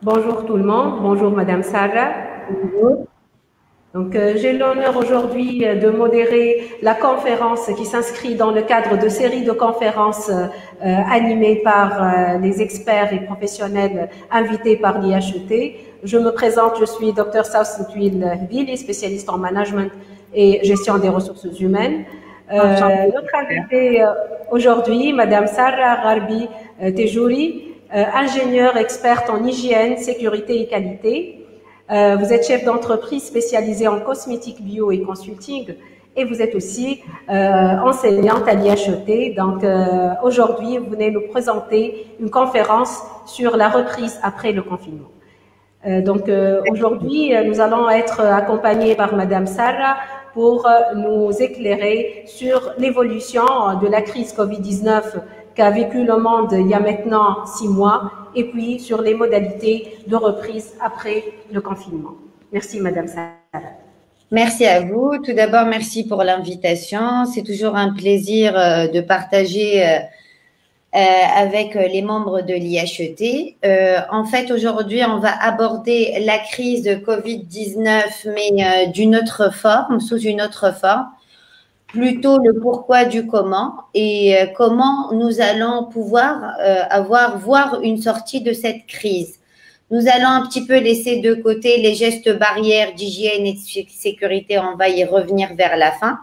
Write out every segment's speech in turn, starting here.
Bonjour tout le monde, bonjour Madame Sarah. Bonjour. Donc, j'ai l'honneur aujourd'hui de modérer la conférence qui s'inscrit dans le cadre de séries de conférences animées par les experts et professionnels invités par l'IHET. Je me présente, je suis Dr Sausentwil Vili, spécialiste en management et gestion des ressources humaines. Notre invitée aujourd'hui, Madame Sarah Gharbi Tejouri, ingénieure experte en hygiène, sécurité et qualité. Vous êtes chef d'entreprise spécialisée en cosmétique bio et consulting et vous êtes aussi enseignante à l'IHET. Donc aujourd'hui, vous venez nous présenter une conférence sur la reprise après le confinement. Aujourd'hui, nous allons être accompagnés par Madame Sarah pour nous éclairer sur l'évolution de la crise Covid-19 qu'a vécu le monde il y a maintenant 6 mois et puis sur les modalités de reprise après le confinement. Merci Madame Sarah. Merci à vous. Tout d'abord, merci pour l'invitation. C'est toujours un plaisir de partager avec les membres de l'IHET. En fait, aujourd'hui, on va aborder la crise de Covid-19, mais d'une autre forme, sous une autre forme. Plutôt le pourquoi du comment et comment nous allons pouvoir voir une sortie de cette crise. Nous allons un petit peu laisser de côté les gestes barrières d'hygiène et de sécurité, on va y revenir vers la fin.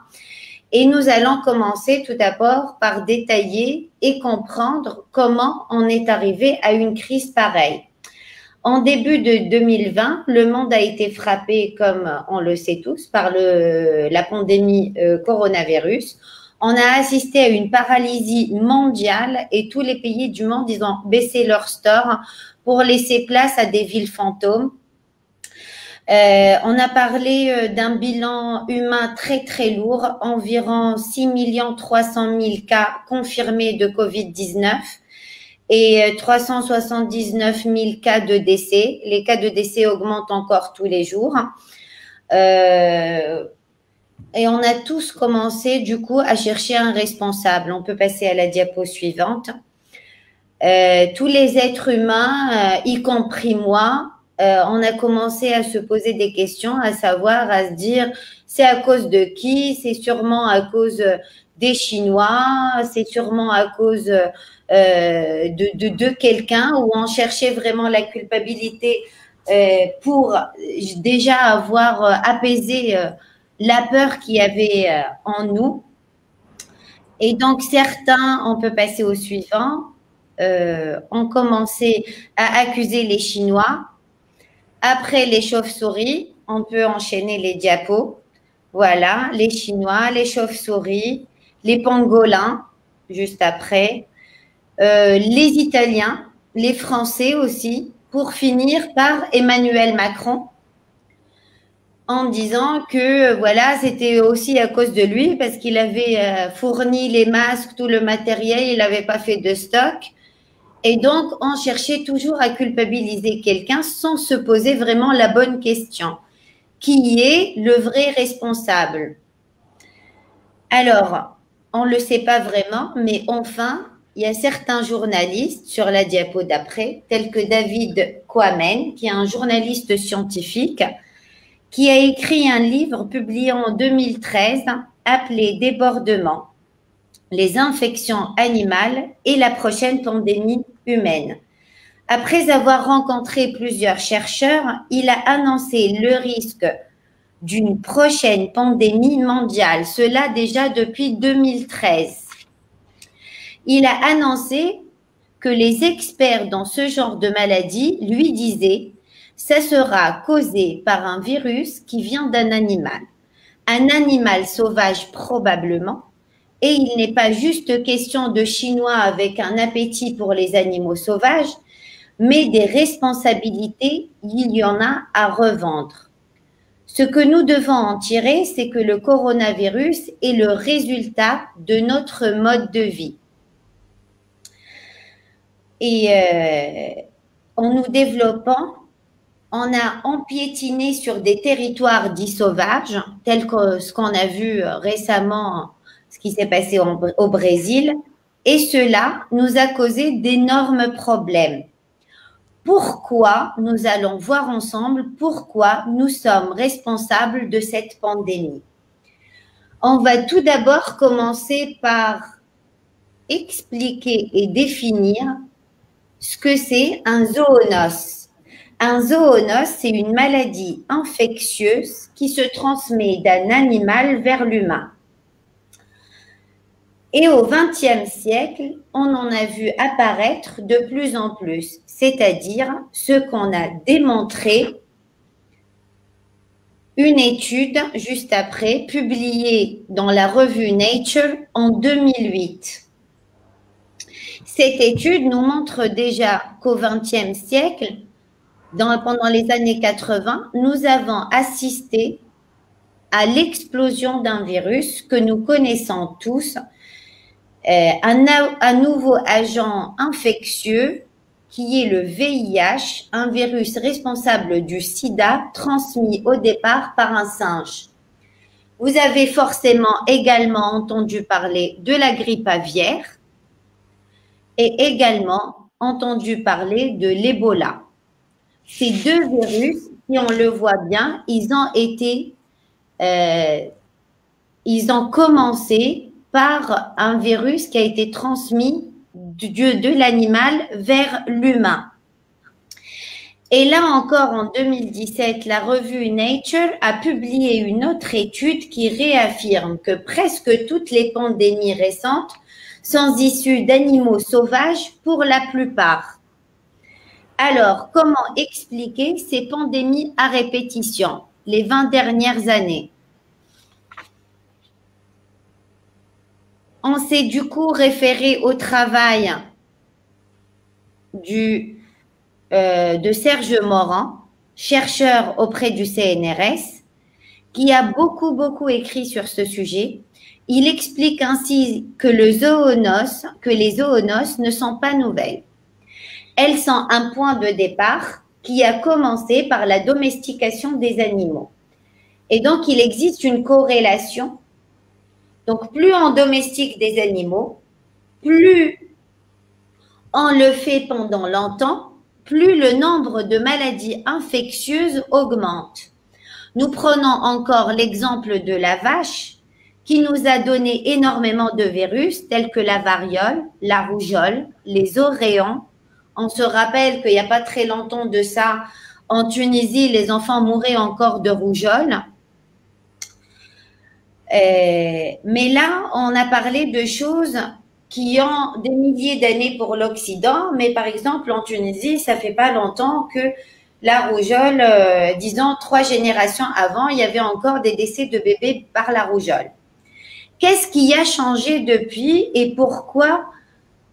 Et nous allons commencer tout d'abord par détailler et comprendre comment on est arrivé à une crise pareille. En début de 2020, le monde a été frappé, comme on le sait tous, par la pandémie coronavirus. On a assisté à une paralysie mondiale et tous les pays du monde, ils ont baissé leurs stores pour laisser place à des villes fantômes. On a parlé d'un bilan humain très, très lourd, environ 6 300 000 cas confirmés de Covid-19. Et 379 000 cas de décès. Les cas de décès augmentent encore tous les jours. Et on a tous commencé, du coup, à chercher un responsable. On peut passer à la diapo suivante. Tous les êtres humains, y compris moi, on a commencé à se poser des questions, à savoir, à se dire, c'est à cause de qui? C'est sûrement à cause des Chinois, c'est sûrement à cause de quelqu'un, où on cherchait vraiment la culpabilité pour déjà avoir apaisé la peur qu'il y avait en nous. Et donc, certains, on peut passer au suivant, ont commencé à accuser les Chinois. Après les chauves-souris, on peut enchaîner les diapos. Voilà, les Chinois, les chauves-souris, les pangolins, juste après, les Italiens, les Français aussi, pour finir par Emmanuel Macron, en disant que voilà, c'était aussi à cause de lui, parce qu'il avait fourni les masques, tout le matériel, il n'avait pas fait de stock. Et donc, on cherchait toujours à culpabiliser quelqu'un sans se poser vraiment la bonne question. Qui est le vrai responsable? Alors, on ne le sait pas vraiment, mais enfin, il y a certains journalistes sur la diapo d'après, tels que David Quammen, qui est un journaliste scientifique, qui a écrit un livre publié en 2013 appelé Débordement, les infections animales et la prochaine pandémie humaine. Après avoir rencontré plusieurs chercheurs, il a annoncé le risque d'une prochaine pandémie mondiale, cela déjà depuis 2013. Il a annoncé que les experts dans ce genre de maladie lui disaient « ça sera causé par un virus qui vient d'un animal sauvage probablement, et il n'est pas juste question de Chinois avec un appétit pour les animaux sauvages, mais des responsabilités, il y en a à revendre. Ce que nous devons en tirer, c'est que le coronavirus est le résultat de notre mode de vie. Et en nous développant, on a empiétiné sur des territoires dits sauvages, tels que ce qu'on a vu récemment, ce qui s'est passé au Brésil, et cela nous a causé d'énormes problèmes. pourquoi nous allons voir ensemble pourquoi nous sommes responsables de cette pandémie. On va tout d'abord commencer par expliquer et définir ce que c'est un zoonose. Un zoonose, c'est une maladie infectieuse qui se transmet d'un animal vers l'humain. Et au XXe siècle, on en a vu apparaître de plus en plus, c'est-à-dire ce qu'on a démontré, une étude juste après, publiée dans la revue Nature en 2008. Cette étude nous montre déjà qu'au XXe siècle, pendant les années 80, nous avons assisté à l'explosion d'un virus que nous connaissons tous, un nouveau agent infectieux qui est le VIH, un virus responsable du sida transmis au départ par un singe. Vous avez forcément également entendu parler de la grippe aviaire et également entendu parler de l'Ebola. Ces deux virus, si on le voit bien, ils ont commencé par un virus qui a été transmis de l'animal vers l'humain. Et là encore, en 2017, la revue Nature a publié une autre étude qui réaffirme que presque toutes les pandémies récentes sont issues d'animaux sauvages pour la plupart. Alors, comment expliquer ces pandémies à répétition, les 20 dernières années? On s'est du coup référé au travail de Serge Morand, chercheur auprès du CNRS, qui a beaucoup écrit sur ce sujet. Il explique ainsi que les zoonoses ne sont pas nouvelles. Elles sont un point de départ qui a commencé par la domestication des animaux. Et donc, il existe une corrélation. Donc, plus on domestique des animaux, plus on le fait pendant longtemps, plus le nombre de maladies infectieuses augmente. Nous prenons encore l'exemple de la vache qui nous a donné énormément de virus tels que la variole, la rougeole, les oréons. On se rappelle qu'il n'y a pas très longtemps de ça, en Tunisie, les enfants mouraient encore de rougeole. Mais là, on a parlé de choses qui ont des milliers d'années pour l'Occident, mais par exemple, en Tunisie, ça fait pas longtemps que la rougeole, disons 3 générations avant, il y avait encore des décès de bébés par la rougeole. Qu'est-ce qui a changé depuis et pourquoi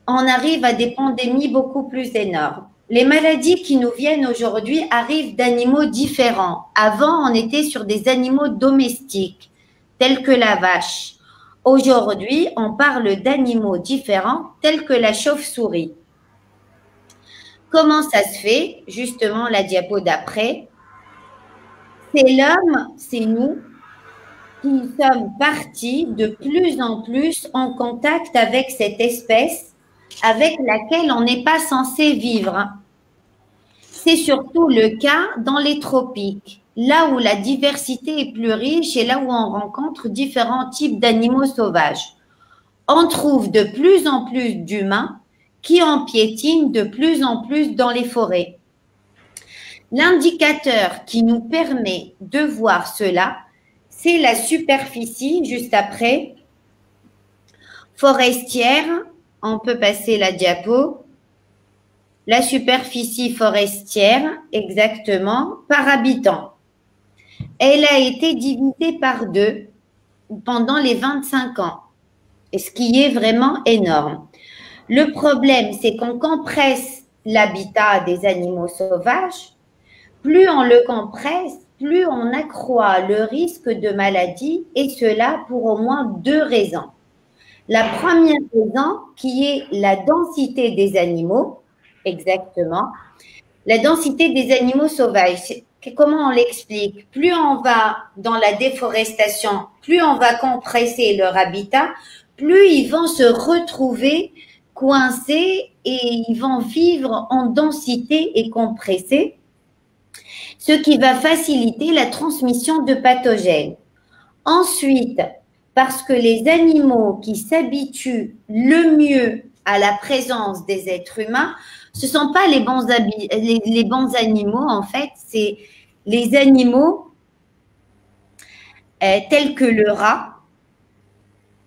on arrive à des pandémies beaucoup plus énormes? Les maladies qui nous viennent aujourd'hui arrivent d'animaux différents. Avant, on était sur des animaux domestiques, tels que la vache. Aujourd'hui, on parle d'animaux différents, tels que la chauve-souris. Comment ça se fait? Justement, la diapo d'après. C'est l'homme, c'est nous, qui sommes partis de plus en plus en contact avec cette espèce avec laquelle on n'est pas censé vivre. C'est surtout le cas dans les tropiques, là où la diversité est plus riche et là où on rencontre différents types d'animaux sauvages. On trouve de plus en plus d'humains qui en piétinent de plus en plus dans les forêts. L'indicateur qui nous permet de voir cela, c'est la superficie, juste après, forestière. On peut passer la diapo. La superficie forestière, exactement, par habitant. Elle a été divisée par 2 pendant les 25 ans, ce qui est vraiment énorme. Le problème, c'est qu'on compresse l'habitat des animaux sauvages. Plus on le compresse, plus on accroît le risque de maladie, et cela pour au moins 2 raisons. La première raison, qui est la densité des animaux, exactement, la densité des animaux sauvages. Comment on l'explique? Plus on va dans la déforestation, plus on va compresser leur habitat, plus ils vont se retrouver coincés et ils vont vivre en densité et compressés, ce qui va faciliter la transmission de pathogènes. Ensuite, parce que les animaux qui s'habituent le mieux à la présence des êtres humains, ce ne sont pas les bons animaux, en fait, c'est les animaux tels que le rat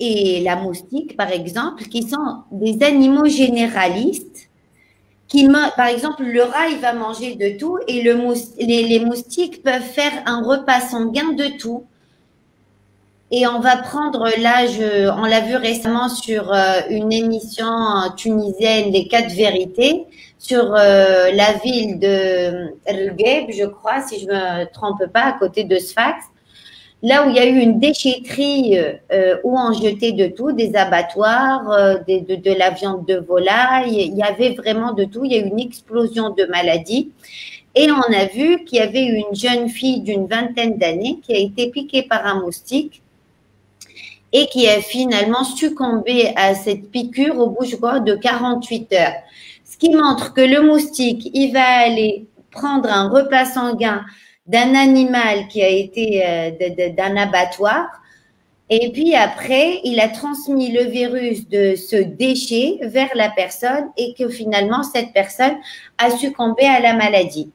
et la moustique, par exemple, qui sont des animaux généralistes. Par exemple, le rat, il va manger de tout et les moustiques peuvent faire un repas sanguin de tout. Et on va prendre on l'a vu récemment sur une émission tunisienne, Les 4 vérités, sur la ville de El Gheb, je crois, si je me trompe pas, à côté de Sfax, là où il y a eu une déchetterie où on jetait de tout, des abattoirs, de la viande de volaille, il y avait vraiment de tout, il y a eu une explosion de maladies. Et on a vu qu'il y avait une jeune fille d'une 20aine d'années qui a été piquée par un moustique et qui a finalement succombé à cette piqûre au bout, je crois, de 48 heures. Ce qui montre que le moustique, il va aller prendre un repas sanguin d'un animal qui a été d'un abattoir, et puis après, il a transmis le virus de ce déchet vers la personne et que finalement, cette personne a succombé à la maladie.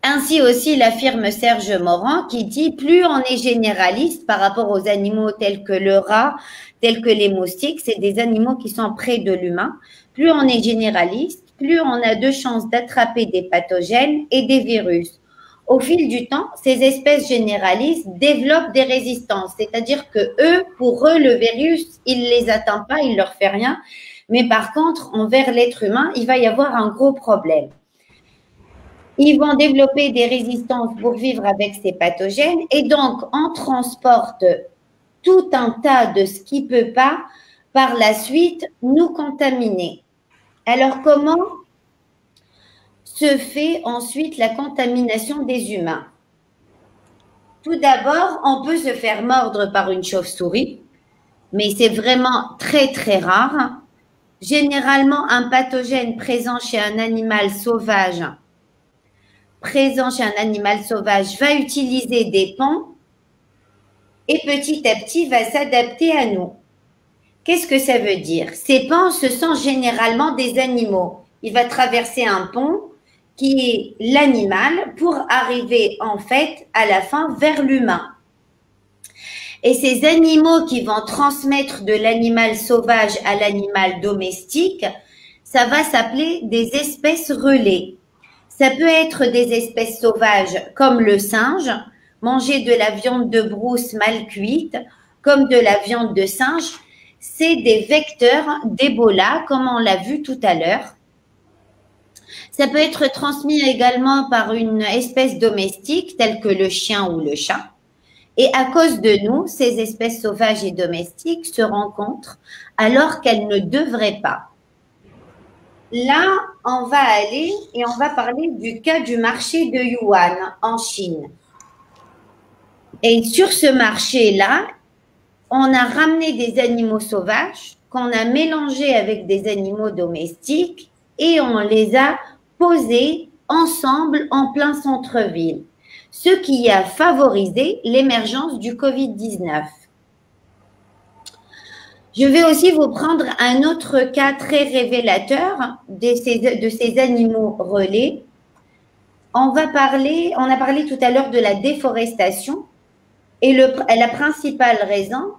Ainsi aussi l'affirme Serge Morand qui dit « Plus on est généraliste par rapport aux animaux tels que le rat, tels que les moustiques, c'est des animaux qui sont près de l'humain, plus on est généraliste, plus on a de chances d'attraper des pathogènes et des virus. Au fil du temps, ces espèces généralistes développent des résistances, c'est-à-dire que eux, pour eux, le virus, il les atteint pas, il leur fait rien, mais par contre, envers l'être humain, il va y avoir un gros problème. Ils vont développer des résistances pour vivre avec ces pathogènes et donc on transporte tout un tas de ce qui ne peut pas par la suite nous contaminer. Alors comment se fait ensuite la contamination des humains? Tout d'abord, on peut se faire mordre par une chauve-souris, mais c'est vraiment très très rare. Généralement, un pathogène présent chez un animal sauvage va utiliser des ponts et petit à petit va s'adapter à nous. Qu'est-ce que ça veut dire? Ces ponts, ce sont généralement des animaux. Il va traverser un pont qui est l'animal pour arriver en fait à la fin vers l'humain. Et ces animaux qui vont transmettre de l'animal sauvage à l'animal domestique, ça va s'appeler des espèces relais. Ça peut être des espèces sauvages comme le singe, manger de la viande de brousse mal cuite, comme de la viande de singe. C'est des vecteurs d'Ebola, comme on l'a vu tout à l'heure. Ça peut être transmis également par une espèce domestique telle que le chien ou le chat. Et à cause de nous, ces espèces sauvages et domestiques se rencontrent alors qu'elles ne devraient pas. Là, on va aller et on va parler du cas du marché de Yuan en Chine. Et sur ce marché-là, on a ramené des animaux sauvages qu'on a mélangés avec des animaux domestiques et on les a posés ensemble en plein centre-ville, ce qui a favorisé l'émergence du Covid-19. Je vais aussi vous prendre un autre cas très révélateur de ces animaux relais. On a parlé tout à l'heure de la déforestation et la principale raison,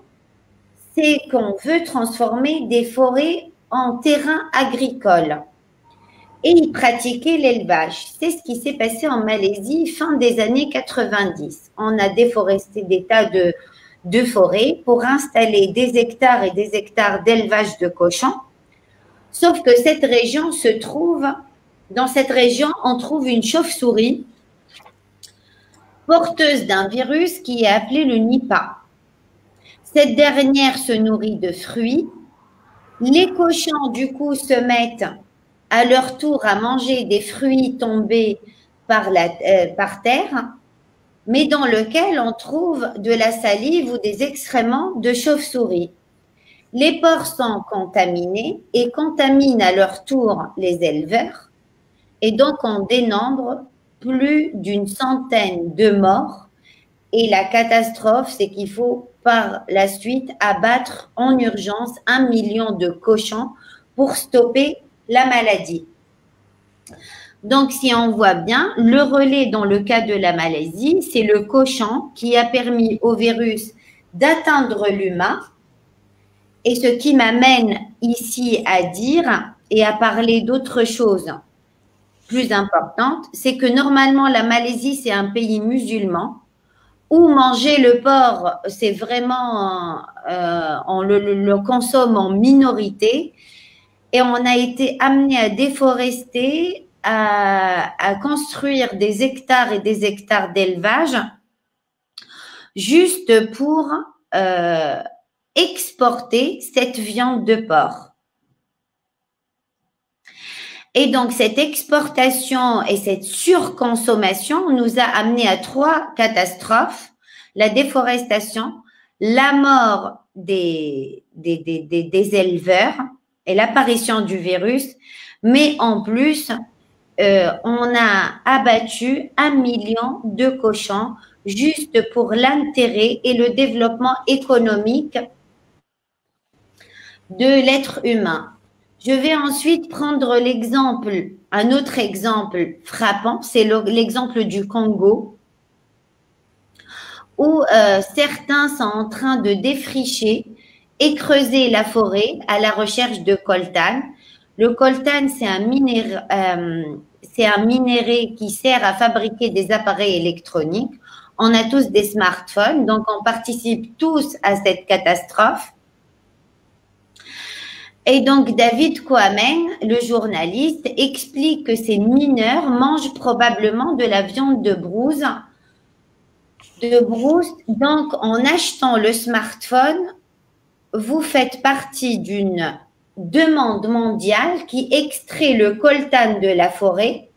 c'est qu'on veut transformer des forêts en terrains agricoles et y pratiquer l'élevage. C'est ce qui s'est passé en Malaisie fin des années 90. On a déforesté des tas de forêts pour installer des hectares et des hectares d'élevage de cochons. Sauf que dans cette région, on trouve une chauve-souris porteuse d'un virus qui est appelé le Nipah. Cette dernière se nourrit de fruits. Les cochons, du coup, se mettent à leur tour à manger des fruits tombés par terre, mais dans lequel on trouve de la salive ou des excréments de chauve-souris. Les porcs sont contaminés et contaminent à leur tour les éleveurs. Et donc, on dénombre plus d'une centaine de morts. Et la catastrophe, c'est qu'il faut par la suite abattre en urgence 1 million de cochons pour stopper la maladie. Donc, si on voit bien, le relais dans le cas de la Malaisie, c'est le cochon qui a permis au virus d'atteindre l'humain. Et ce qui m'amène ici à dire et à parler d'autre chose plus importante, c'est que normalement, la Malaisie, c'est un pays musulman où manger le porc, c'est vraiment, on le consomme en minorité et on a été amené à déforester, à construire des hectares et des hectares d'élevage juste pour exporter cette viande de porc. Et donc, cette exportation et cette surconsommation nous a amené à 3 catastrophes: la déforestation, la mort des éleveurs et l'apparition du virus, mais en plus, on a abattu 1 million de cochons juste pour l'intérêt et le développement économique de l'être humain. Je vais ensuite prendre l'exemple, un autre exemple frappant, c'est l'exemple du Congo, où certains sont en train de défricher et creuser la forêt à la recherche de coltan. Le coltan, c'est un minerai qui sert à fabriquer des appareils électroniques. On a tous des smartphones, donc on participe tous à cette catastrophe. Et donc, David Quammen, le journaliste, explique que ces mineurs mangent probablement de la viande de brousse. Donc, en achetant le smartphone, vous faites partie d'une demande mondiale qui extrait le coltan de la forêt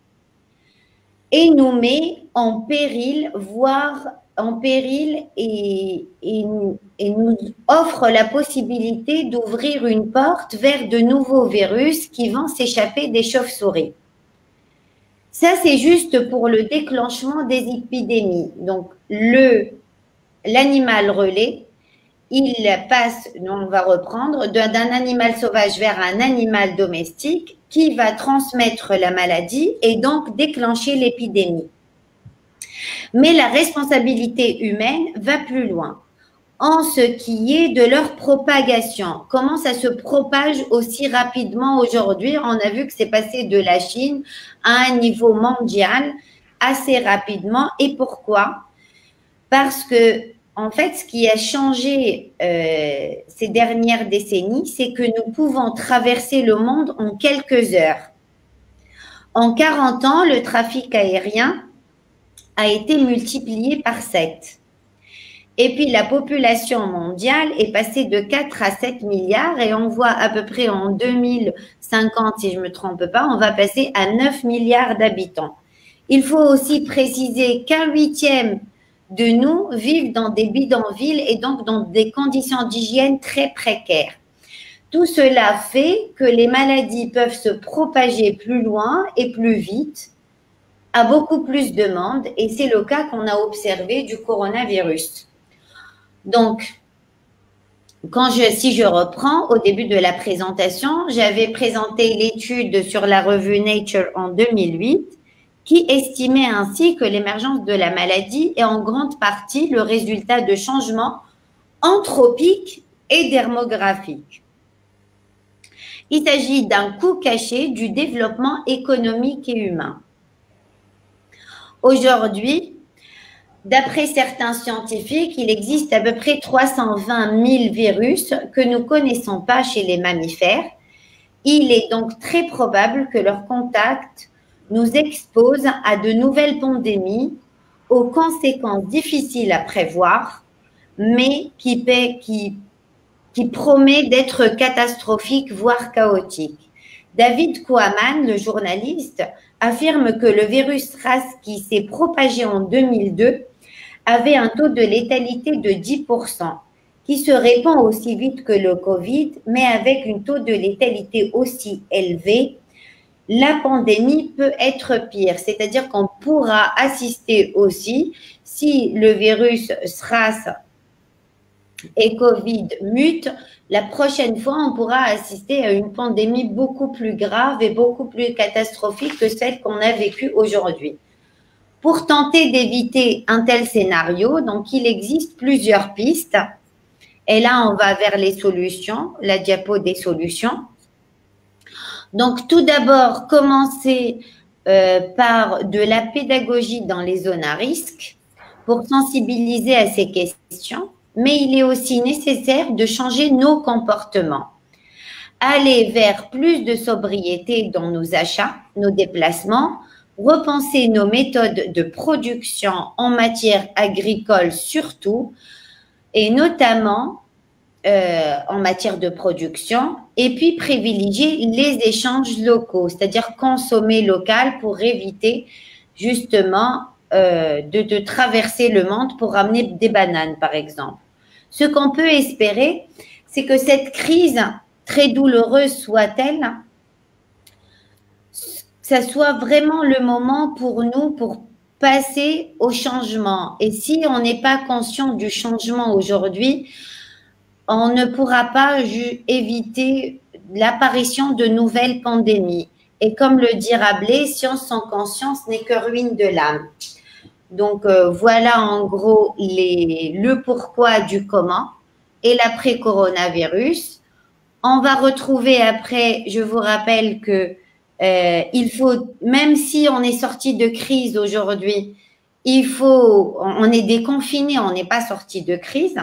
et nous met en péril, voire en péril et nous offre la possibilité d'ouvrir une porte vers de nouveaux virus qui vont s'échapper des chauves-souris. Ça, c'est juste pour le déclenchement des épidémies. Donc, l'animal relais, il passe, on va reprendre, d'un animal sauvage vers un animal domestique qui va transmettre la maladie et donc déclencher l'épidémie. Mais la responsabilité humaine va plus loin en ce qui est de leur propagation. Comment ça se propage aussi rapidement aujourd'hui? On a vu que c'est passé de la Chine à un niveau mondial assez rapidement. Et pourquoi? Parce que, en fait, ce qui a changé ces dernières décennies, c'est que nous pouvons traverser le monde en quelques heures. En 40 ans, le trafic aérien a été multiplié par 7. Et puis, la population mondiale est passée de 4 à 7 milliards et on voit à peu près en 2050, si je ne me trompe pas, on va passer à 9 milliards d'habitants. Il faut aussi préciser qu'un huitième de nous vivent dans des bidonvilles et donc dans des conditions d'hygiène très précaires. Tout cela fait que les maladies peuvent se propager plus loin et plus vite à beaucoup plus de monde et c'est le cas qu'on a observé du coronavirus. Donc, si je reprends au début de la présentation, j'avais présenté l'étude sur la revue Nature en 2008 qui estimait ainsi que l'émergence de la maladie est en grande partie le résultat de changements anthropiques et démographiques. Il s'agit d'un coût caché du développement économique et humain. Aujourd'hui, d'après certains scientifiques, il existe à peu près 320 000 virus que nous ne connaissons pas chez les mammifères. Il est donc très probable que leur contact nous expose à de nouvelles pandémies aux conséquences difficiles à prévoir, mais qui promet d'être catastrophique, voire chaotique. David Quammen, le journaliste, affirme que le virus SRAS qui s'est propagé en 2002 avait un taux de létalité de 10%. qui se répand aussi vite que le Covid, mais avec un taux de létalité aussi élevé, la pandémie peut être pire. C'est-à-dire qu'on pourra assister aussi, si le virus SRAS et Covid mute, la prochaine fois, on pourra assister à une pandémie beaucoup plus grave et beaucoup plus catastrophique que celle qu'on a vécue aujourd'hui. Pour tenter d'éviter un tel scénario, donc il existe plusieurs pistes. Et là, on va vers les solutions, la diapo des solutions. Donc, tout d'abord, commencer par de la pédagogie dans les zones à risque pour sensibiliser à ces questions. Mais il est aussi nécessaire de changer nos comportements, aller vers plus de sobriété dans nos achats, nos déplacements, repenser nos méthodes de production en matière agricole surtout, et notamment en matière de production, et puis privilégier les échanges locaux, c'est-à-dire consommer local pour éviter justement de traverser le monde pour ramener des bananes, par exemple. Ce qu'on peut espérer, c'est que cette crise, très douloureuse soit-elle, ça soit vraiment le moment pour nous pour passer au changement. Et si on n'est pas conscient du changement aujourd'hui, on ne pourra pas éviter l'apparition de nouvelles pandémies. Et comme le dit Rabelais, science sans conscience n'est que ruine de l'âme. Donc, voilà en gros le pourquoi du comment et l'après-coronavirus. On va retrouver après, je vous rappelle que il faut, même si on est sorti de crise aujourd'hui, on est déconfiné, on n'est pas sorti de crise.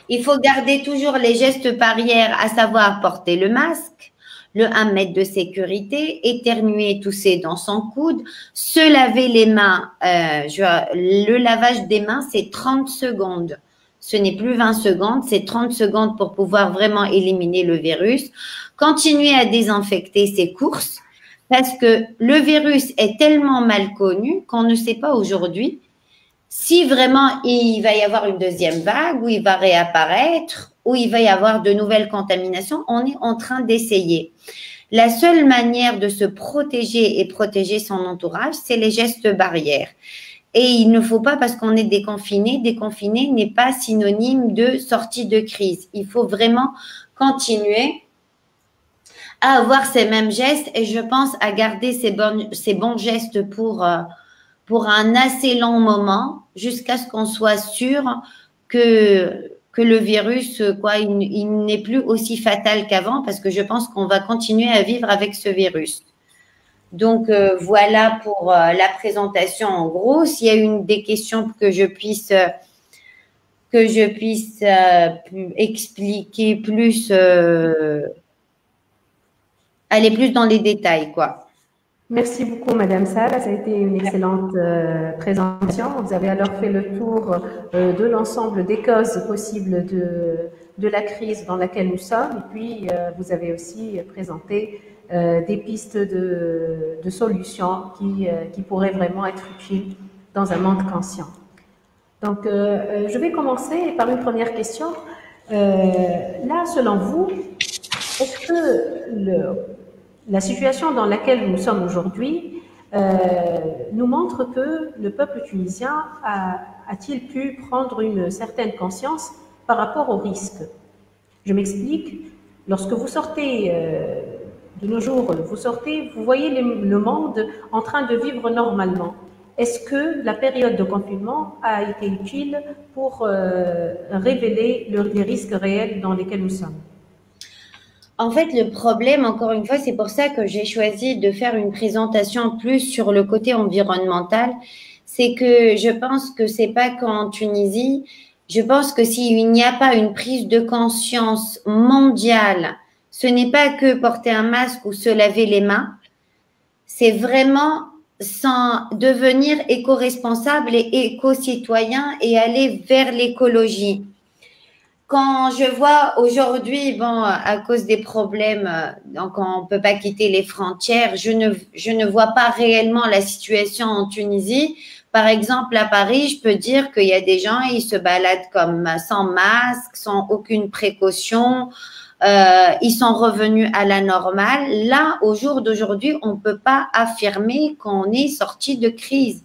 Il faut garder toujours les gestes barrières, à savoir porter le masque, le 1 mètre de sécurité, éternuer, tousser dans son coude, se laver les mains. Le lavage des mains, c'est 30 secondes. Ce n'est plus 20 secondes, c'est 30 secondes pour pouvoir vraiment éliminer le virus. Continuer à désinfecter ses courses parce que le virus est tellement mal connu qu'on ne sait pas aujourd'hui si vraiment il va y avoir une deuxième vague, ou il va réapparaître, ou il va y avoir de nouvelles contaminations. On est en train d'essayer. La seule manière de se protéger et protéger son entourage, c'est les gestes barrières. Et il ne faut pas, parce qu'on est déconfiné n'est pas synonyme de sortie de crise. Il faut vraiment continuer à avoir ces mêmes gestes, et je pense à garder ces bons gestes pour un assez long moment, jusqu'à ce qu'on soit sûr que le virus, il n'est plus aussi fatal qu'avant, parce que je pense qu'on va continuer à vivre avec ce virus. Donc, voilà pour la présentation en gros. S'il y a des questions que je puisse expliquer plus, aller plus dans les détails, quoi. Merci beaucoup, Madame Salah. Ça a été une excellente présentation. Vous avez alors fait le tour de l'ensemble des causes possibles de la crise dans laquelle nous sommes. Et puis, vous avez aussi présenté des pistes de solutions qui pourraient vraiment être utiles dans un monde conscient. Donc, je vais commencer par une première question. Là, selon vous, est-ce que la situation dans laquelle nous sommes aujourd'hui nous montre que le peuple tunisien a-t-il pu prendre une certaine conscience par rapport aux risques? Je m'explique. Lorsque vous sortez de nos jours, vous voyez le monde en train de vivre normalement. Est-ce que la période de confinement a été utile pour révéler les risques réels dans lesquels nous sommes? En fait, le problème, encore une fois, c'est pour ça que j'ai choisi de faire une présentation plus sur le côté environnemental. C'est que je pense que c'est pas qu'en Tunisie, je pense que s'il n'y a pas une prise de conscience mondiale, ce n'est pas que porter un masque ou se laver les mains, c'est vraiment sans devenir éco-responsable et éco-citoyen et aller vers l'écologie. Quand je vois aujourd'hui, à cause des problèmes, donc on ne peut pas quitter les frontières, je ne vois pas réellement la situation en Tunisie Par exemple, à Paris, je peux dire qu'il y a des gens, ils se baladent comme sans masque, sans aucune précaution. Ils sont revenus à la normale. Là, au jour d'aujourd'hui, on ne peut pas affirmer qu'on est sorti de crise.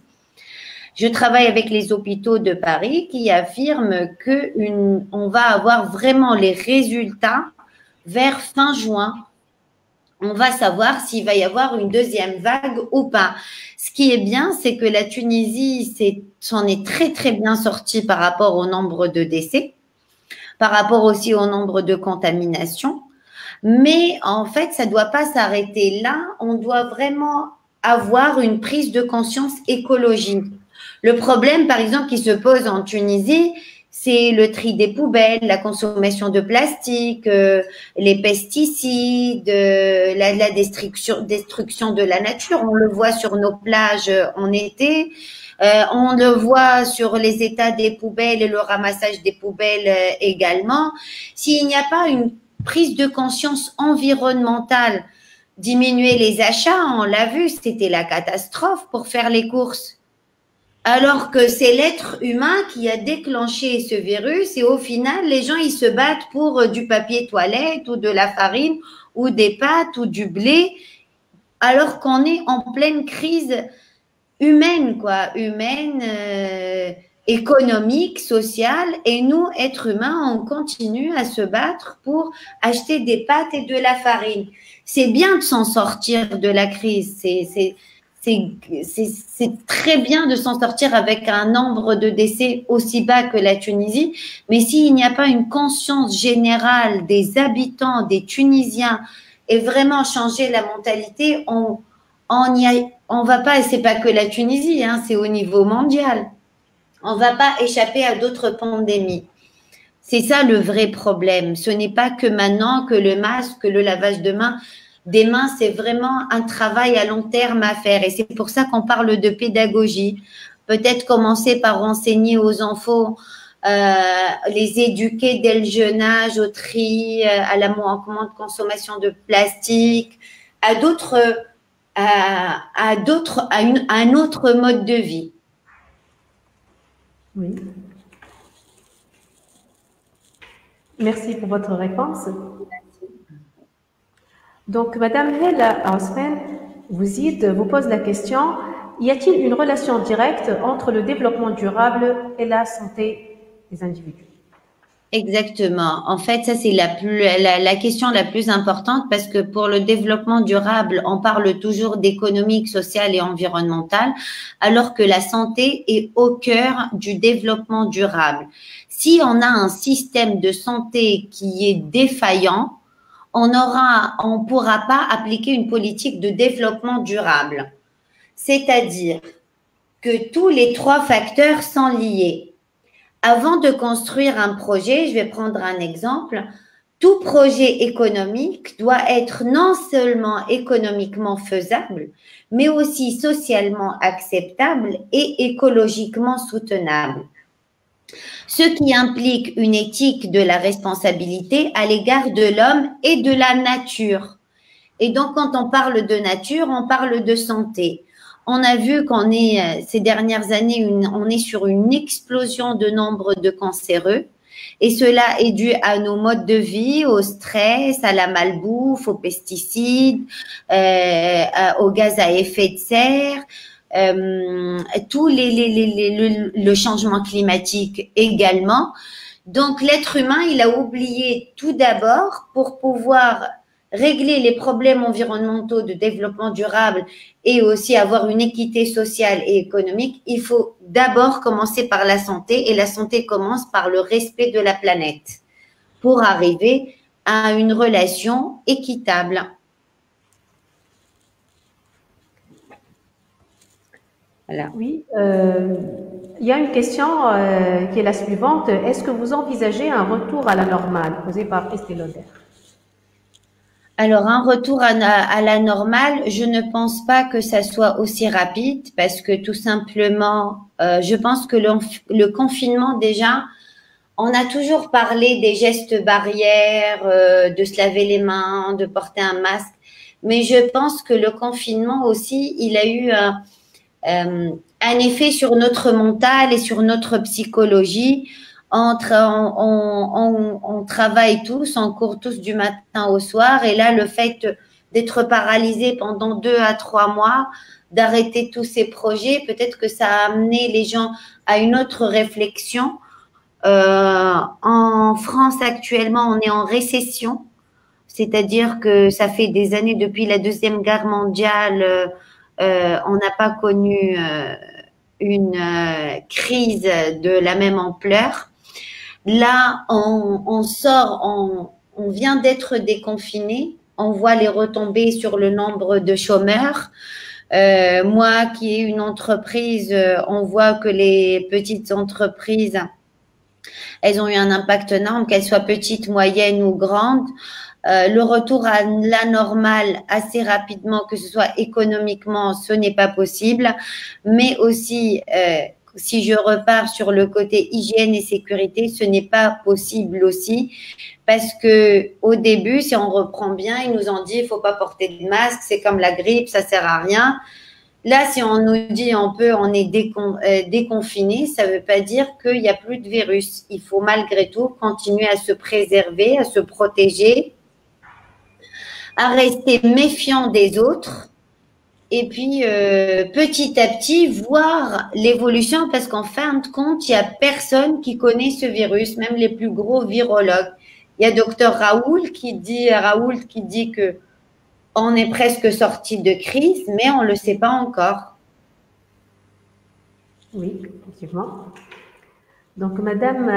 Je travaille avec les hôpitaux de Paris qui affirment qu'on va avoir vraiment les résultats vers fin juin. On va savoir s'il va y avoir une deuxième vague ou pas. Ce qui est bien, c'est que la Tunisie s'en est très, très bien sortie par rapport au nombre de décès, par rapport aussi au nombre de contaminations. Mais en fait, ça ne doit pas s'arrêter là. On doit vraiment avoir une prise de conscience écologique. Le problème, par exemple, qui se pose en Tunisie, c'est le tri des poubelles, la consommation de plastique, les pesticides, la destruction de la nature. On le voit sur nos plages en été. On le voit sur les états des poubelles et le ramassage des poubelles également. S'il n'y a pas une prise de conscience environnementale, diminuer les achats, on l'a vu, c'était la catastrophe pour faire les courses. Alors que c'est l'être humain qui a déclenché ce virus et au final, les gens, ils se battent pour du papier toilette ou de la farine ou des pâtes ou du blé alors qu'on est en pleine crise humaine, économique, sociale. Et nous, êtres humains, on continue à se battre pour acheter des pâtes et de la farine. C'est bien de s'en sortir de la crise, c'est très bien de s'en sortir avec un nombre de décès aussi bas que la Tunisie, mais s'il n'y a pas une conscience générale des habitants, des Tunisiens, et vraiment changer la mentalité, on va pas, et c'est pas que la Tunisie, hein, c'est au niveau mondial. On va pas échapper à d'autres pandémies. C'est ça le vrai problème. Ce n'est pas que maintenant que le masque, que le lavage des mains, c'est vraiment un travail à long terme à faire. Et c'est pour ça qu'on parle de pédagogie. Peut-être commencer par enseigner aux enfants, les éduquer dès le jeune âge au tri, à la moins de consommation de plastique, à un autre mode de vie. Oui. Merci pour votre réponse. Donc, Madame Hela Osman vous pose la question, y a-t-il une relation directe entre le développement durable et la santé des individus? Exactement. En fait, ça, c'est la question la plus importante parce que pour le développement durable, on parle toujours d'économique, sociale et environnementale, alors que la santé est au cœur du développement durable. Si on a un système de santé qui est défaillant, on pourra pas appliquer une politique de développement durable. C'est-à-dire que tous les trois facteurs sont liés. Avant de construire un projet, je vais prendre un exemple, tout projet économique doit être non seulement économiquement faisable, mais aussi socialement acceptable et écologiquement soutenable. Ce qui implique une éthique de la responsabilité à l'égard de l'homme et de la nature. Et donc, quand on parle de nature, on parle de santé. On a vu ces dernières années, on est sur une explosion de nombre de cancéreux. Et cela est dû à nos modes de vie, au stress, à la malbouffe, aux pesticides, aux gaz à effet de serre, tout le changement climatique également. Donc, l'être humain, il a oublié tout d'abord pour pouvoir régler les problèmes environnementaux de développement durable et aussi avoir une équité sociale et économique, il faut d'abord commencer par la santé et la santé commence par le respect de la planète pour arriver à une relation équitable. Voilà. Oui, il y a une question qui est la suivante. Est-ce que vous envisagez un retour à la normale posée par Estée Lauder? Alors, un retour à la normale, je ne pense pas que ça soit aussi rapide parce que tout simplement, je pense que le confinement déjà, on a toujours parlé des gestes barrières, de se laver les mains, de porter un masque, mais je pense que le confinement aussi, il a eu un effet sur notre mental et sur notre psychologie. On travaille tous, on court tous du matin au soir. Et là, le fait d'être paralysé pendant 2 à 3 mois, d'arrêter tous ces projets, peut-être que ça a amené les gens à une autre réflexion. En France, actuellement, on est en récession. C'est-à-dire que ça fait des années, depuis la Deuxième Guerre mondiale, on n'a pas connu une crise de la même ampleur. Là, on sort, on vient d'être déconfiné. On voit les retombées sur le nombre de chômeurs. Moi, qui ai une entreprise, on voit que les petites entreprises, elles ont eu un impact énorme, qu'elles soient petites, moyennes ou grandes. Le retour à la normale assez rapidement, que ce soit économiquement, ce n'est pas possible. Mais aussi, si je repars sur le côté hygiène et sécurité, ce n'est pas possible aussi. Parce que au début, si on reprend bien, ils nous ont dit il faut pas porter de masque, c'est comme la grippe, ça sert à rien. Là, si on nous dit on est déconfiné, ça ne veut pas dire qu'il n'y a plus de virus. Il faut malgré tout continuer à se préserver, à se protéger, à rester méfiant des autres et puis petit à petit voir l'évolution, parce qu'en fin de compte, il n'y a personne qui connaît ce virus, même les plus gros virologues. Il y a docteur Raoult qui dit que on est presque sorti de crise, mais on ne le sait pas encore. Oui, effectivement. Donc, Madame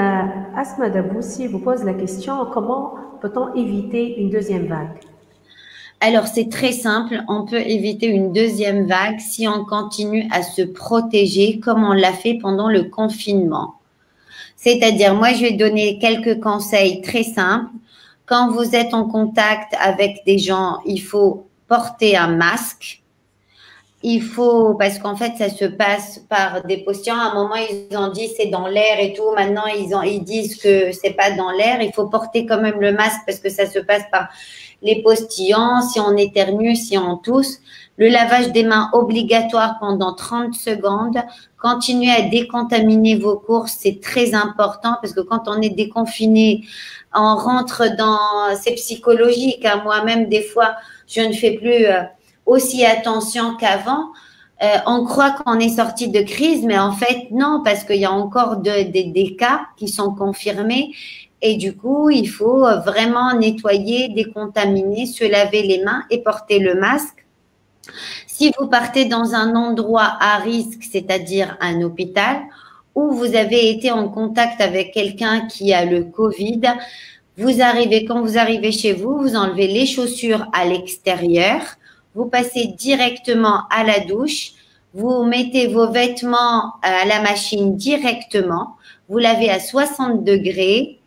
Asma Daboussi vous pose la question, comment peut-on éviter une deuxième vague? Alors, c'est très simple. On peut éviter une deuxième vague si on continue à se protéger comme on l'a fait pendant le confinement. C'est-à-dire, moi, je vais donner quelques conseils très simples. Quand vous êtes en contact avec des gens, il faut porter un masque. Il faut, parce qu'en fait, ça se passe par des postillons. À un moment, ils ont dit c'est dans l'air et tout. Maintenant, ils disent que c'est pas dans l'air. Il faut porter quand même le masque parce que ça se passe par les postillons, si on éternue, si on tousse. Le lavage des mains obligatoire pendant 30 secondes. Continuez à décontaminer vos courses, c'est très important parce que quand on est déconfiné, on rentre dans… C'est psychologique, hein. Moi-même, des fois, je ne fais plus aussi attention qu'avant. On croit qu'on est sorti de crise, mais en fait, non, parce qu'il y a encore des cas qui sont confirmés. Et du coup, il faut vraiment nettoyer, décontaminer, se laver les mains et porter le masque. Si vous partez dans un endroit à risque, c'est-à-dire un hôpital, où vous avez été en contact avec quelqu'un qui a le Covid, quand vous arrivez chez vous, vous enlevez les chaussures à l'extérieur, vous passez directement à la douche, vous mettez vos vêtements à la machine directement, vous lavez à 60 degrés,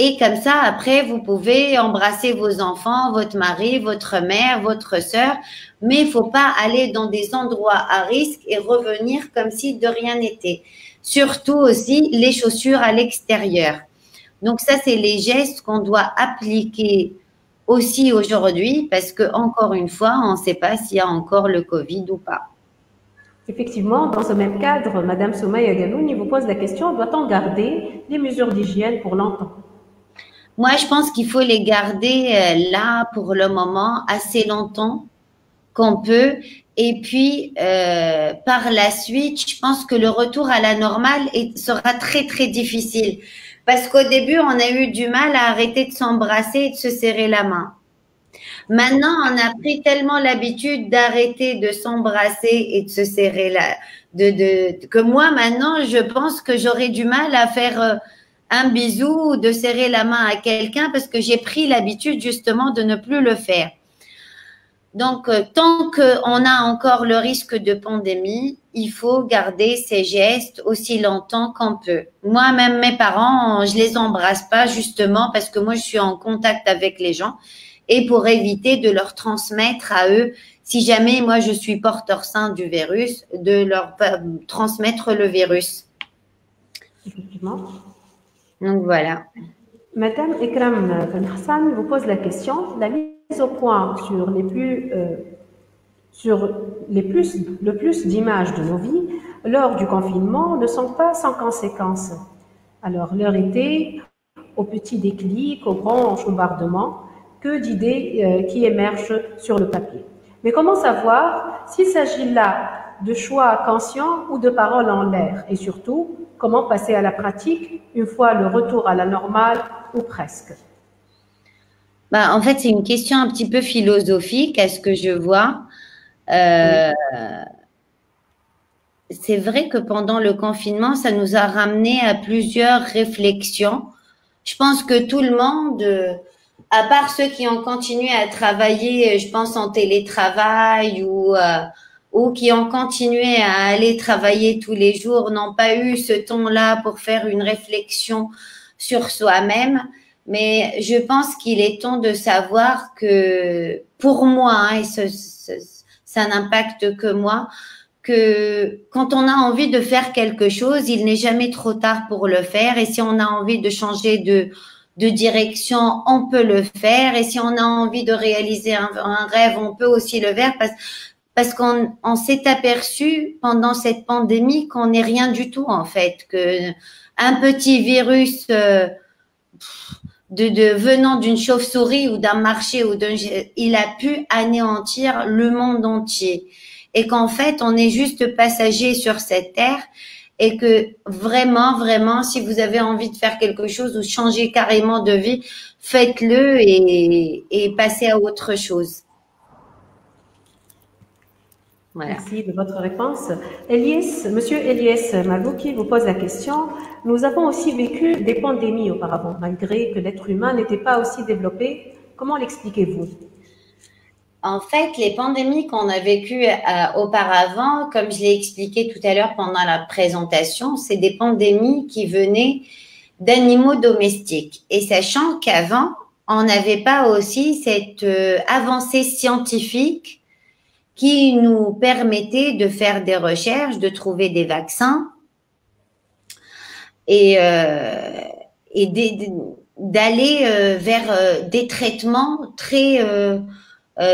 et comme ça, après, vous pouvez embrasser vos enfants, votre mari, votre mère, votre sœur, mais il faut pas aller dans des endroits à risque et revenir comme si de rien n'était. Surtout aussi les chaussures à l'extérieur. Donc ça, c'est les gestes qu'on doit appliquer aussi aujourd'hui parce que, encore une fois, on ne sait pas s'il y a encore le Covid ou pas. Effectivement, dans ce même cadre, Madame Soumaïa Ganouni vous pose la question, doit-on garder les mesures d'hygiène pour longtemps? Moi, je pense qu'il faut les garder là pour le moment assez longtemps qu'on peut. Et puis, par la suite, je pense que le retour à la normale sera très, très difficile. Parce qu'au début, on a eu du mal à arrêter de s'embrasser et de se serrer la main. Maintenant, on a pris tellement l'habitude d'arrêter de s'embrasser et de se serrer que moi, maintenant, je pense que j'aurais du mal à faire un bisou ou de serrer la main à quelqu'un parce que j'ai pris l'habitude justement de ne plus le faire. Donc, tant qu'on a encore le risque de pandémie, il faut garder ces gestes aussi longtemps qu'on peut. Moi, même mes parents, je les embrasse pas justement parce que moi, je suis en contact avec les gens et pour éviter de leur transmettre à eux, si jamais moi, je suis porteur sain du virus, de leur transmettre le virus. Effectivement. Donc, voilà. Madame Ekram Ben Hassan vous pose la question, la mise au point sur sur le plus d'images de nos vies lors du confinement ne sont pas sans conséquences. Alors, l'heure était au petit déclic, au grand chambardement, que d'idées qui émergent sur le papier. Mais comment savoir s'il s'agit là de choix conscients ou de paroles en l'air? Et surtout, comment passer à la pratique une fois le retour à la normale ou presque? Bah, en fait, c'est une question un petit peu philosophique, à ce que je vois. Euh, c'est vrai que pendant le confinement, ça nous a ramené à plusieurs réflexions. Je pense que tout le monde, à part ceux qui ont continué à travailler, je pense en télétravail ou qui ont continué à aller travailler tous les jours, n'ont pas eu ce temps-là pour faire une réflexion sur soi-même. Mais je pense qu'il est temps de savoir que pour moi, hein, et ça n'impacte que moi, que quand on a envie de faire quelque chose, il n'est jamais trop tard pour le faire. Et si on a envie de changer de direction, on peut le faire. Et si on a envie de réaliser un rêve, on peut aussi le faire parce qu'on s'est aperçu pendant cette pandémie qu'on n'est rien du tout, en fait, que un petit virus venant d'une chauve-souris ou d'un marché il a pu anéantir le monde entier. Et qu'en fait, on est juste passager sur cette terre et que vraiment, vraiment, si vous avez envie de faire quelque chose ou changer carrément de vie, faites-le et passez à autre chose. Voilà. Merci de votre réponse. Monsieur Elias Malouki vous pose la question. Nous avons aussi vécu des pandémies auparavant, malgré que l'être humain n'était pas aussi développé. Comment l'expliquez-vous? En fait, les pandémies qu'on a vécues auparavant, comme je l'ai expliqué tout à l'heure pendant la présentation, c'est des pandémies qui venaient d'animaux domestiques. Et sachant qu'avant, on n'avait pas aussi cette avancée scientifique qui nous permettait de faire des recherches, de trouver des vaccins et d'aller vers des traitements très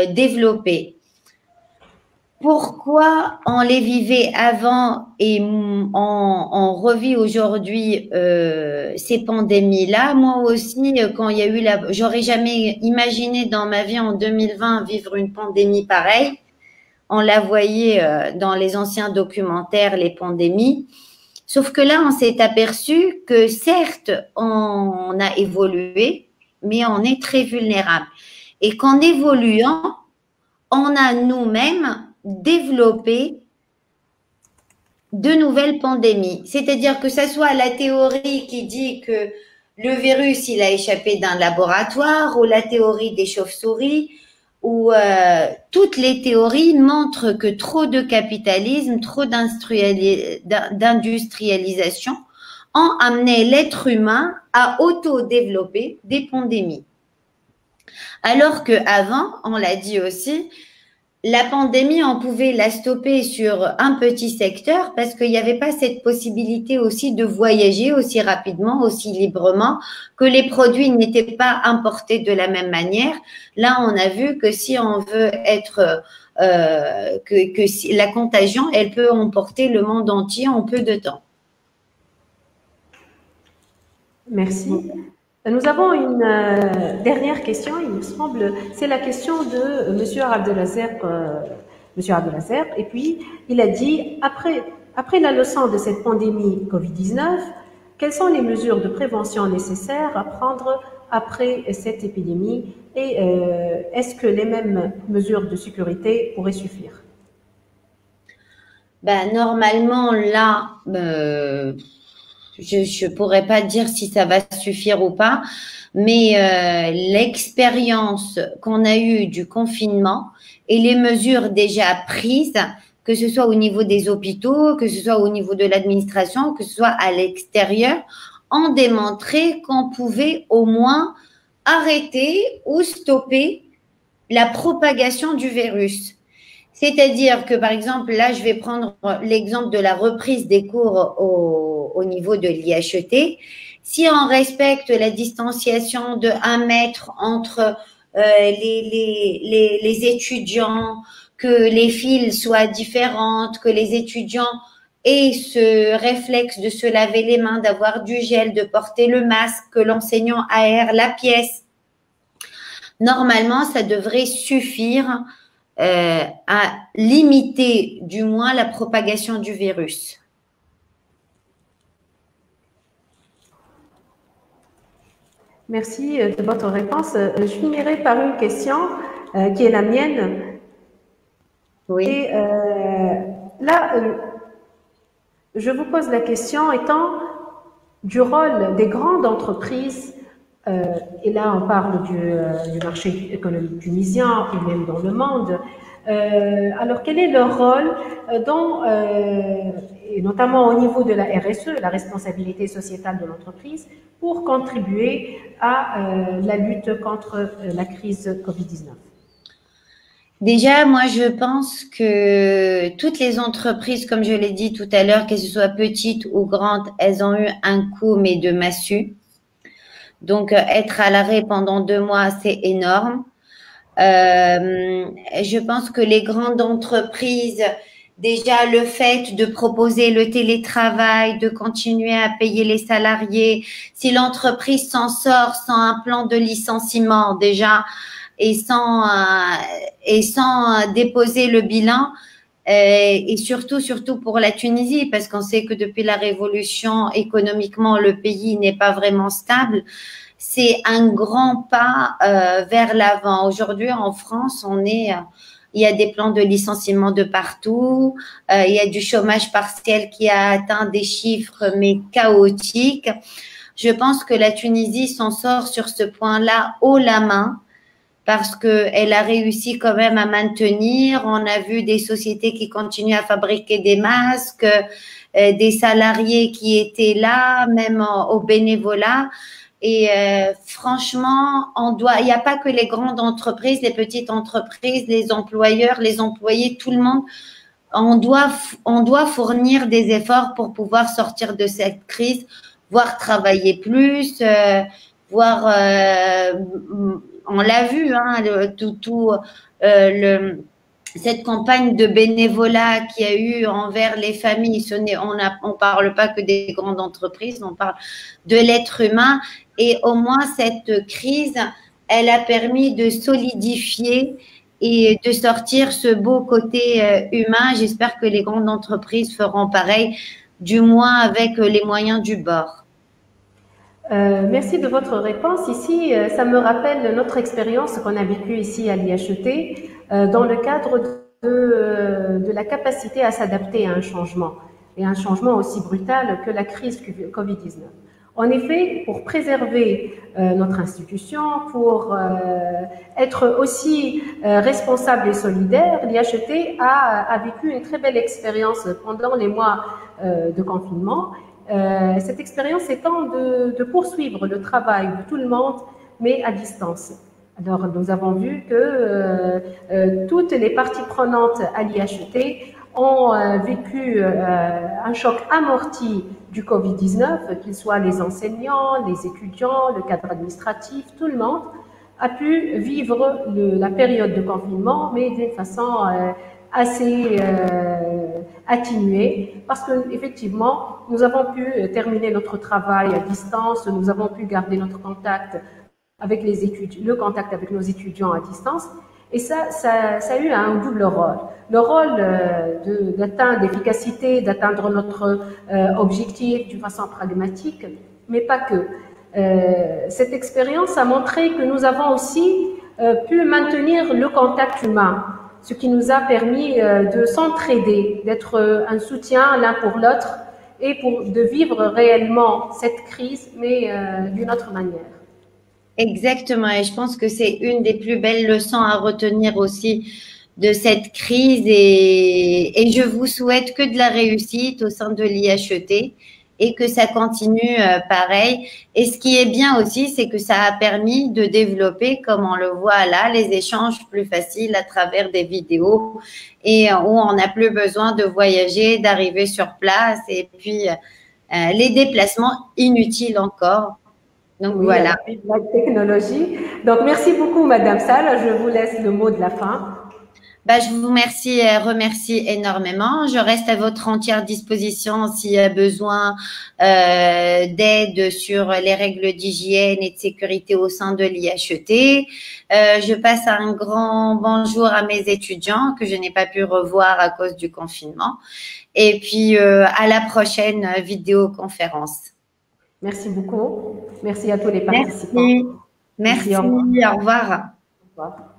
développés. Pourquoi on les vivait avant et on revit aujourd'hui ces pandémies-là? Moi aussi, quand il y a eu j'aurais jamais imaginé dans ma vie en 2020 vivre une pandémie pareille. On la voyait dans les anciens documentaires, les pandémies. Sauf que là, on s'est aperçu que certes, on a évolué, mais on est très vulnérable. Et qu'en évoluant, on a nous-mêmes développé de nouvelles pandémies. C'est-à-dire que ça soit la théorie qui dit que le virus, il a échappé d'un laboratoire, ou la théorie des chauves-souris, où toutes les théories montrent que trop de capitalisme, trop d'industrialisation ont amené l'être humain à auto-développer des pandémies. Alors qu'avant, on l'a dit aussi, la pandémie, on pouvait la stopper sur un petit secteur parce qu'il n'y avait pas cette possibilité aussi de voyager aussi rapidement, aussi librement, que les produits n'étaient pas importés de la même manière. Là, on a vu que si on veut être, que la contagion, elle peut emporter le monde entier en peu de temps. Merci. Nous avons une dernière question, il me semble. C'est la question de Monsieur Abdelazer. Et puis, il a dit, après la leçon de cette pandémie Covid-19, quelles sont les mesures de prévention nécessaires à prendre après cette épidémie et est-ce que les mêmes mesures de sécurité pourraient suffire? Ben, normalement, là, je pourrais pas dire si ça va suffire ou pas, mais l'expérience qu'on a eue du confinement et les mesures déjà prises, que ce soit au niveau des hôpitaux, que ce soit au niveau de l'administration, que ce soit à l'extérieur, ont démontré qu'on pouvait au moins arrêter ou stopper la propagation du virus. C'est-à-dire que, par exemple, là, je vais prendre l'exemple de la reprise des cours au niveau de l'IHET. Si on respecte la distanciation de 1 mètre entre les étudiants, que les files soient différentes, que les étudiants aient ce réflexe de se laver les mains, d'avoir du gel, de porter le masque, que l'enseignant aère la pièce. Normalement, ça devrait suffire à limiter du moins la propagation du virus. Merci de votre réponse. Je finirai par une question qui est la mienne. Oui. Et là, je vous pose la question étant du rôle des grandes entreprises, et là on parle du marché économique tunisien et même dans le monde. Alors quel est leur rôle et notamment au niveau de la RSE, la responsabilité sociétale de l'entreprise, pour contribuer à la lutte contre la crise Covid-19? Déjà, moi, je pense que toutes les entreprises, comme je l'ai dit tout à l'heure, que ce soit petites ou grandes, elles ont eu un coup, mais de massue. Donc, être à l'arrêt pendant 2 mois, c'est énorme. Je pense que les grandes entreprises, déjà le fait de proposer le télétravail, de continuer à payer les salariés, si l'entreprise s'en sort sans un plan de licenciement déjà et sans déposer le bilan, et surtout pour la Tunisie, parce qu'on sait que depuis la révolution, économiquement, le pays n'est pas vraiment stable. C'est un grand pas vers l'avant. Aujourd'hui, en France, il y a des plans de licenciement de partout. Il y a du chômage partiel qui a atteint des chiffres mais chaotiques. Je pense que la Tunisie s'en sort sur ce point-là haut la main, parce qu'elle a réussi quand même à maintenir. On a vu des sociétés qui continuent à fabriquer des masques, des salariés qui étaient là, même au bénévolat. Et franchement, il n'y a pas que les grandes entreprises, les petites entreprises, les employeurs, les employés, tout le monde. On doit fournir des efforts pour pouvoir sortir de cette crise, voire travailler plus, on l'a vu, hein, cette campagne de bénévolat qu'il y a eu envers les familles. On parle pas que des grandes entreprises, on parle de l'être humain. Et au moins, cette crise, elle a permis de solidifier et de sortir ce beau côté humain. J'espère que les grandes entreprises feront pareil, du moins avec les moyens du bord. Merci de votre réponse. Ici, ça me rappelle notre expérience qu'on a vécue ici à l'IHET dans le cadre de la capacité à s'adapter à un changement, et un changement aussi brutal que la crise Covid-19. En effet, pour préserver notre institution, pour être aussi responsable et solidaire, l'IHET a vécu une très belle expérience pendant les mois de confinement. Cette expérience étant de poursuivre le travail de tout le monde, mais à distance. Alors, nous avons vu que toutes les parties prenantes à l'IHET ont vécu un choc amorti du Covid-19, qu'ils soient les enseignants, les étudiants, le cadre administratif, tout le monde a pu vivre la période de confinement, mais d'une façon assez atténuée, parce que effectivement, nous avons pu terminer notre travail à distance, nous avons pu garder notre contact avec les étudiants, le contact avec nos étudiants à distance, et ça a eu un double rôle. Le rôle d'atteindre l'efficacité, d'atteindre notre objectif d'une façon pragmatique, mais pas que. Cette expérience a montré que nous avons aussi pu maintenir le contact humain, ce qui nous a permis de s'entraider, d'être un soutien l'un pour l'autre et de vivre réellement cette crise, mais d'une autre manière. Exactement, et je pense que c'est une des plus belles leçons à retenir aussi de cette crise, et je vous souhaite que de la réussite au sein de l'IHET et que ça continue pareil. Et ce qui est bien aussi, c'est que ça a permis de développer, comme on le voit là, les échanges plus faciles à travers des vidéos, et où on n'a plus besoin de voyager, d'arriver sur place, et puis les déplacements inutiles encore. Donc oui, voilà. La technologie. Donc merci beaucoup Madame Sall, je vous laisse le mot de la fin. Bah, je vous remercie énormément. Je reste à votre entière disposition s'il y a besoin d'aide sur les règles d'hygiène et de sécurité au sein de l'IHET. Je passe un grand bonjour à mes étudiants que je n'ai pas pu revoir à cause du confinement. Et puis, à la prochaine vidéoconférence. Merci beaucoup. Merci à tous les participants. Merci. Merci. Au revoir. Au revoir.